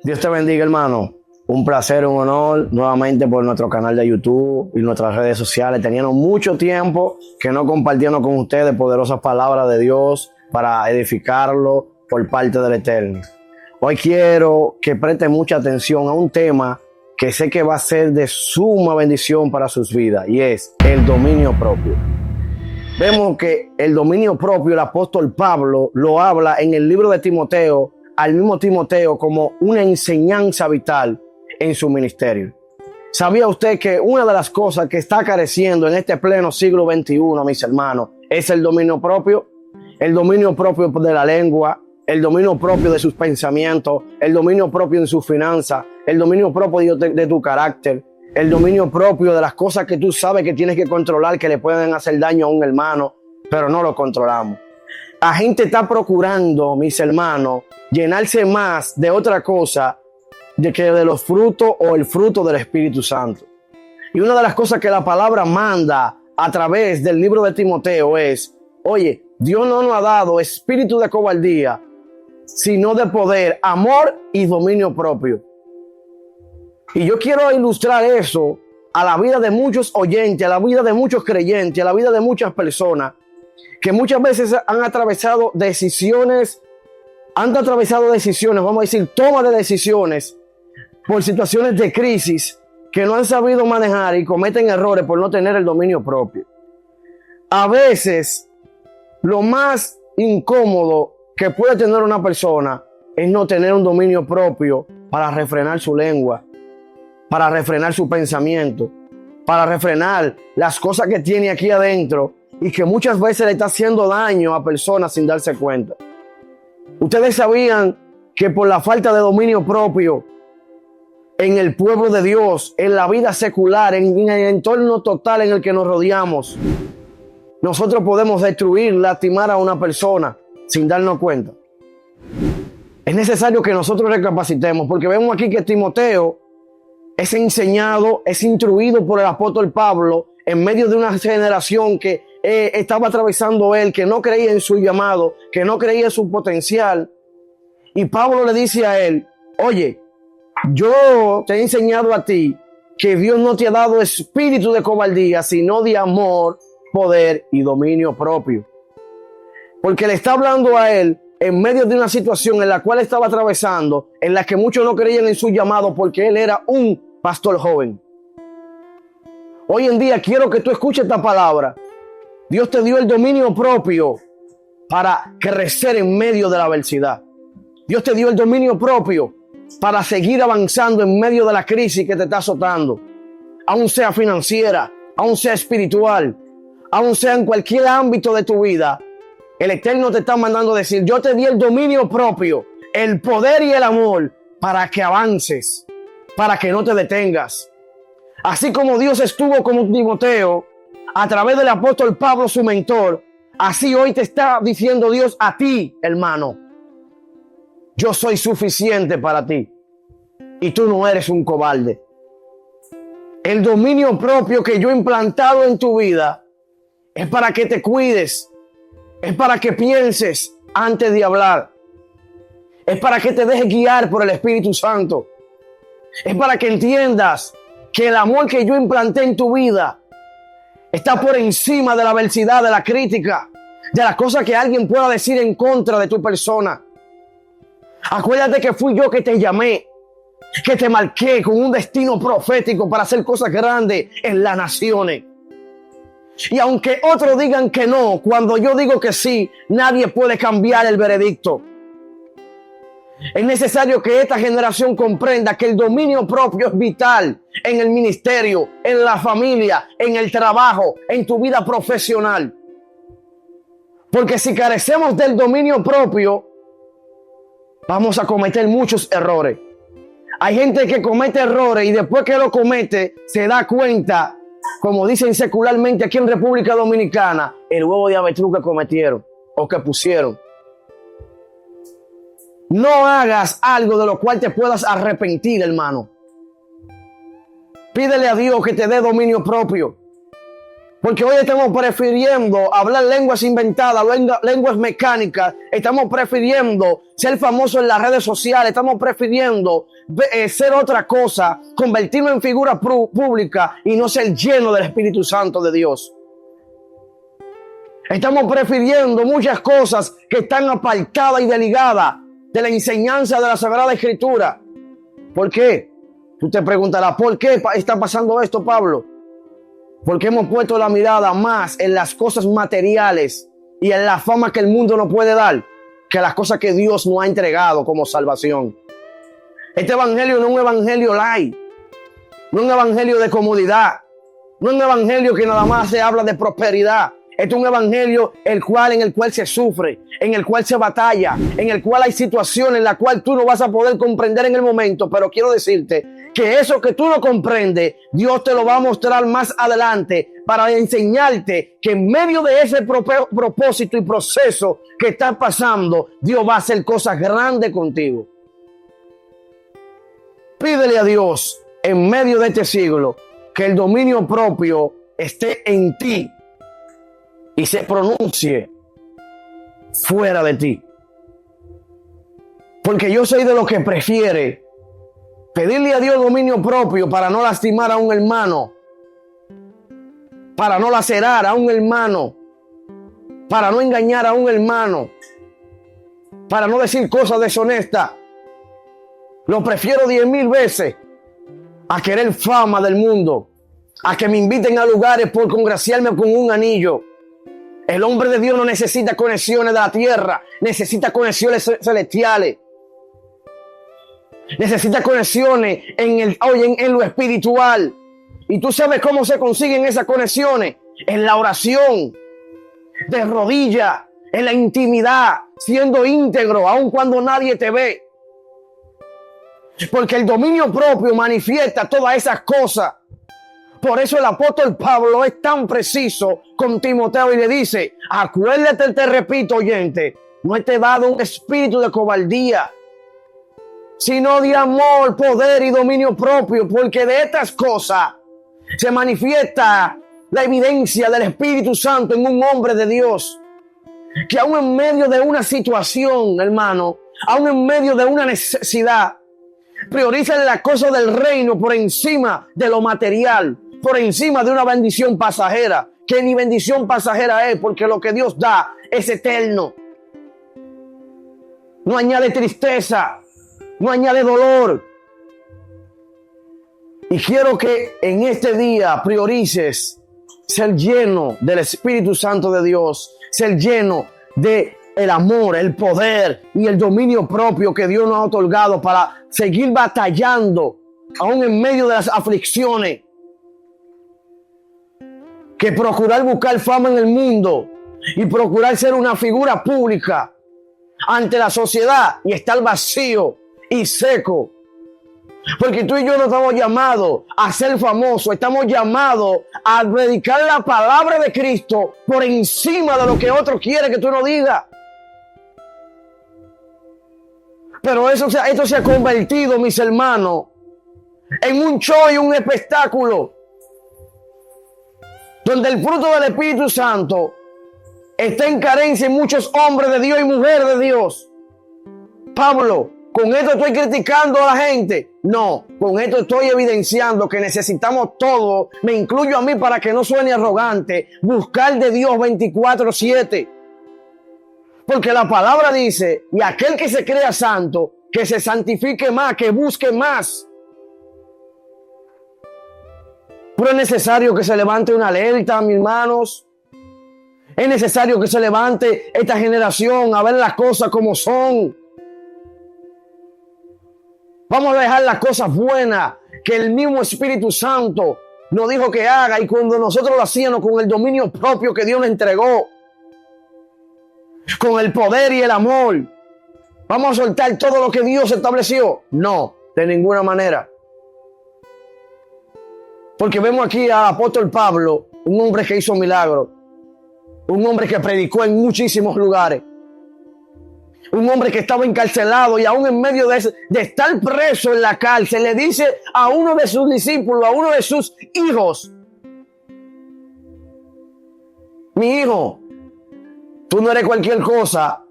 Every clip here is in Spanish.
Dios te bendiga, hermano. Un placer, un honor nuevamente por nuestro canal de YouTube y nuestras redes sociales. Teníamos mucho tiempo que no compartiendo con ustedes poderosas palabras de Dios para edificarlo por parte del Eterno. Hoy quiero que presten mucha atención a un tema que sé que va a ser de suma bendición para sus vidas, y es el dominio propio. Vemos que el dominio propio, el apóstol Pablo lo habla en el libro de Timoteo, al mismo Timoteo, como una enseñanza vital en su ministerio. ¿Sabía usted que una de las cosas que está careciendo en este pleno siglo XXI, mis hermanos, es el dominio propio? El dominio propio de la lengua, el dominio propio de sus pensamientos, el dominio propio en sus finanzas, el dominio propio de tu carácter, el dominio propio de las cosas que tú sabes que tienes que controlar, que le pueden hacer daño a un hermano, pero no lo controlamos. La gente está procurando, mis hermanos, llenarse más de otra cosa que de los frutos o el fruto del Espíritu Santo. Y una de las cosas que la palabra manda a través del libro de Timoteo es, oye, Dios no nos ha dado espíritu de cobardía, sino de poder, amor y dominio propio. Y yo quiero ilustrar eso a la vida de muchos oyentes, a la vida de muchos creyentes, a la vida de muchas personas que muchas veces han atravesado decisiones, vamos a decir, toma de decisiones por situaciones de crisis que no han sabido manejar y cometen errores por no tener el dominio propio. A veces, lo más incómodo que puede tener una persona es no tener un dominio propio para refrenar su lengua, para refrenar su pensamiento, para refrenar las cosas que tiene aquí adentro y que muchas veces le está haciendo daño a personas sin darse cuenta. Ustedes sabían que por la falta de dominio propio en el pueblo de Dios, en la vida secular, en el entorno total en el que nos rodeamos, nosotros podemos destruir, lastimar a una persona sin darnos cuenta. Es necesario que nosotros recapacitemos, porque vemos aquí que Timoteo es enseñado, es instruido por el apóstol Pablo en medio de una generación que estaba atravesando él, que no creía en su llamado, que no creía en su potencial. Y Pablo le dice a él, oye, yo te he enseñado a ti que Dios no te ha dado espíritu de cobardía, sino de amor, poder y dominio propio. Porque le está hablando a él en medio de una situación en la cual estaba atravesando, en la que muchos no creían en su llamado porque él era un pastor joven. Hoy en día quiero que tú escuches esta palabra. Dios te dio el dominio propio para crecer en medio de la adversidad. Dios te dio el dominio propio para seguir avanzando en medio de la crisis que te está azotando. Aún sea financiera, aún sea espiritual, aún sea en cualquier ámbito de tu vida. El Eterno te está mandando decir, yo te di el dominio propio, el poder y el amor para que avances, para que no te detengas. Así como Dios estuvo con Timoteo a través del apóstol Pablo, su mentor, así hoy te está diciendo Dios a ti, hermano, yo soy suficiente para ti y tú no eres un cobarde. El dominio propio que yo he implantado en tu vida es para que te cuides, es para que pienses antes de hablar, es para que te dejes guiar por el Espíritu Santo, es para que entiendas que el amor que yo implanté en tu vida está por encima de la adversidad, de la crítica, de las cosas que alguien pueda decir en contra de tu persona. Acuérdate que fui yo que te llamé, que te marqué con un destino profético para hacer cosas grandes en las naciones. Y aunque otros digan que no, cuando yo digo que sí, nadie puede cambiar el veredicto. Es necesario que esta generación comprenda que el dominio propio es vital en el ministerio, en la familia, en el trabajo, en tu vida profesional. Porque si carecemos del dominio propio, vamos a cometer muchos errores. Hay gente que comete errores y después que lo comete se da cuenta, como dicen secularmente aquí en República Dominicana, el huevo de avestruz que cometieron o que pusieron. No hagas algo de lo cual te puedas arrepentir, hermano. Pídele a Dios que te dé dominio propio. Porque hoy estamos prefiriendo hablar lenguas inventadas, lenguas mecánicas. Estamos prefiriendo ser famosos en las redes sociales. Estamos prefiriendo ser otra cosa, convertirnos en figura pública y no ser lleno del Espíritu Santo de Dios. Estamos prefiriendo muchas cosas que están apartadas y desligadas de la enseñanza de la Sagrada Escritura. ¿Por qué? Tú te preguntarás, ¿por qué está pasando esto, Pablo? Porque hemos puesto la mirada más en las cosas materiales y en la fama que el mundo nos puede dar que las cosas que Dios nos ha entregado como salvación. Este evangelio no es un evangelio light, no es un evangelio de comodidad, no es un evangelio que nada más se habla de prosperidad. Este es un evangelio en el cual se sufre, en el cual se batalla, en el cual hay situaciones en las cuales tú no vas a poder comprender en el momento, pero quiero decirte que eso que tú no comprendes, Dios te lo va a mostrar más adelante para enseñarte que en medio de ese propósito y proceso que estás pasando, Dios va a hacer cosas grandes contigo. Pídele a Dios en medio de este siglo que el dominio propio esté en ti y se pronuncie fuera de ti. Porque yo soy de los que prefiere pedirle a Dios dominio propio para no lastimar a un hermano, para no lacerar a un hermano, para no engañar a un hermano, para no decir cosas deshonestas. Lo prefiero 10,000 veces a querer fama del mundo, a que me inviten a lugares por congraciarme con un anillo. El hombre de Dios no necesita conexiones de la tierra, necesita conexiones celestiales. Necesita conexiones en lo espiritual. Y tú sabes cómo se consiguen esas conexiones. En la oración, de rodillas, en la intimidad, siendo íntegro, aun cuando nadie te ve. Porque el dominio propio manifiesta todas esas cosas. Por eso el apóstol Pablo es tan preciso con Timoteo y le dice, acuérdate, te repito, oyente, no te he dado un espíritu de cobardía, sino de amor, poder y dominio propio, porque de estas cosas se manifiesta la evidencia del Espíritu Santo en un hombre de Dios, que aún en medio de una situación, hermano, aún en medio de una necesidad, prioriza las cosas del reino por encima de lo material, por encima de una bendición pasajera, que ni bendición pasajera es, porque lo que Dios da es eterno. No añade tristeza, no añade dolor. Y quiero que en este día priorices ser lleno del Espíritu Santo de Dios, ser lleno de el amor, el poder y el dominio propio que Dios nos ha otorgado para seguir batallando aún en medio de las aflicciones. Que procurar buscar fama en el mundo y procurar ser una figura pública ante la sociedad y estar vacío y seco. Porque tú y yo no estamos llamados a ser famosos, estamos llamados a predicar la palabra de Cristo por encima de lo que otro quiere que tú no digas. Pero esto se ha convertido, mis hermanos, en un show y un espectáculo, donde el fruto del Espíritu Santo está en carencia en muchos hombres de Dios y mujeres de Dios. Pablo, ¿con esto estoy criticando a la gente? No, con esto estoy evidenciando que necesitamos todos, me incluyo a mí para que no suene arrogante, buscar de Dios 24/7. Porque la palabra dice, y aquel que se crea santo, que se santifique más, que busque más. Pero es necesario que se levante una alerta, mis hermanos. Es necesario que se levante esta generación a ver las cosas como son. Vamos a dejar las cosas buenas que el mismo Espíritu Santo nos dijo que haga, y cuando nosotros lo hacíamos con el dominio propio que Dios nos entregó, con el poder y el amor, ¿vamos a soltar todo lo que Dios estableció? No, de ninguna manera. Porque vemos aquí al apóstol Pablo, un hombre que hizo milagros, un hombre que predicó en muchísimos lugares, un hombre que estaba encarcelado y aún en medio de estar preso en la cárcel, le dice a uno de sus discípulos, a uno de sus hijos, Mi hijo, tú no eres cualquier cosa.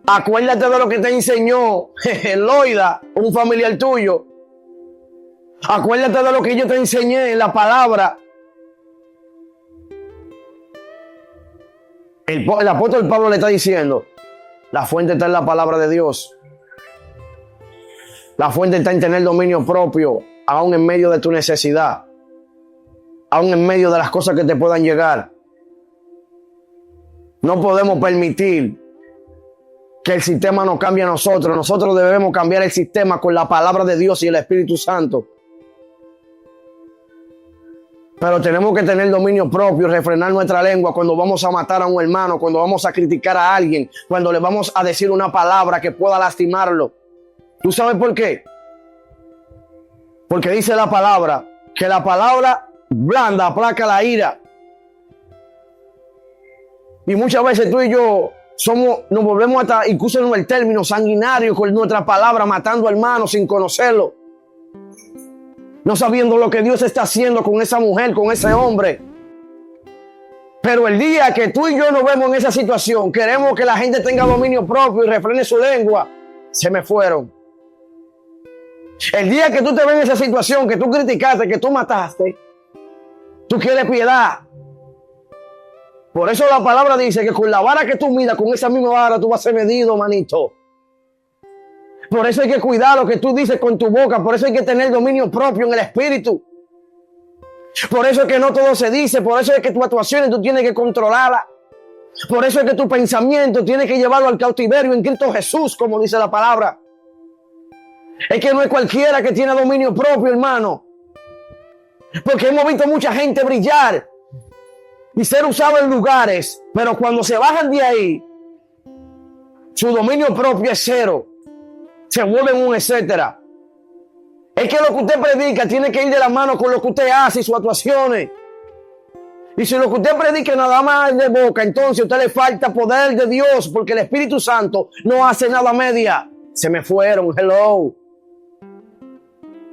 Acuérdate de lo que te enseñó Loida, un familiar tuyo. Acuérdate de lo que yo te enseñé en la palabra. El apóstol Pablo le está diciendo, la fuente está en la palabra de Dios. La fuente está en tener dominio propio, aún en medio de tu necesidad, aún en medio de las cosas que te puedan llegar. No podemos permitir que el sistema nos cambie a nosotros. Nosotros debemos cambiar el sistema con la palabra de Dios y el Espíritu Santo. Pero tenemos que tener dominio propio, refrenar nuestra lengua cuando vamos a matar a un hermano, cuando vamos a criticar a alguien, cuando le vamos a decir una palabra que pueda lastimarlo. ¿Tú sabes por qué? Porque dice la palabra que la palabra blanda aplaca la ira. Y muchas veces tú y yo nos volvemos hasta incluso en el término sanguinario con nuestra palabra, matando hermanos sin conocerlo. No sabiendo lo que Dios está haciendo con esa mujer, con ese hombre. Pero el día que tú y yo nos vemos en esa situación, queremos que la gente tenga dominio propio y refrene su lengua, se me fueron. El día que tú te ves en esa situación, que tú criticaste, que tú mataste, tú quieres piedad. Por eso la palabra dice que con la vara que tú midas, con esa misma vara tú vas a ser medido, manito. Por eso hay que cuidar lo que tú dices con tu boca. Por eso hay que tener dominio propio en el espíritu. Por eso es que no todo se dice. Por eso es que tus actuaciones tú tienes que controlarlas. Por eso es que tu pensamiento tienes que llevarlo al cautiverio en Cristo Jesús, como dice la palabra. Es que no es cualquiera que tiene dominio propio, hermano. Porque hemos visto mucha gente brillar y ser usado en lugares, pero cuando se bajan de ahí, su dominio propio es cero. Se vuelven un etcétera. Es que lo que usted predica tiene que ir de la mano con lo que usted hace y sus actuaciones. Y si lo que usted predica nada más es de boca, entonces a usted le falta poder de Dios, porque el Espíritu Santo no hace nada media. Se me fueron, hello.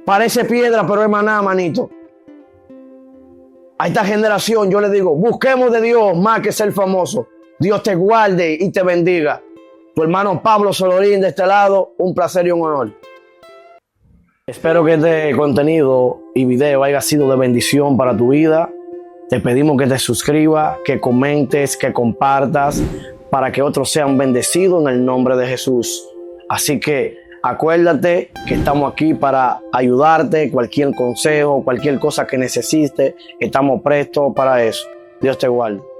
Parece piedra, pero es maná, manito. A esta generación yo le digo, busquemos de Dios más que ser famoso. Dios te guarde y te bendiga. Tu hermano Pablo Solorín de este lado, un placer y un honor. Espero que este contenido y video haya sido de bendición para tu vida. Te pedimos que te suscribas, que comentes, que compartas, para que otros sean bendecidos en el nombre de Jesús. Así que acuérdate que estamos aquí para ayudarte, cualquier consejo, cualquier cosa que necesites, estamos prestos para eso. Dios te guarde.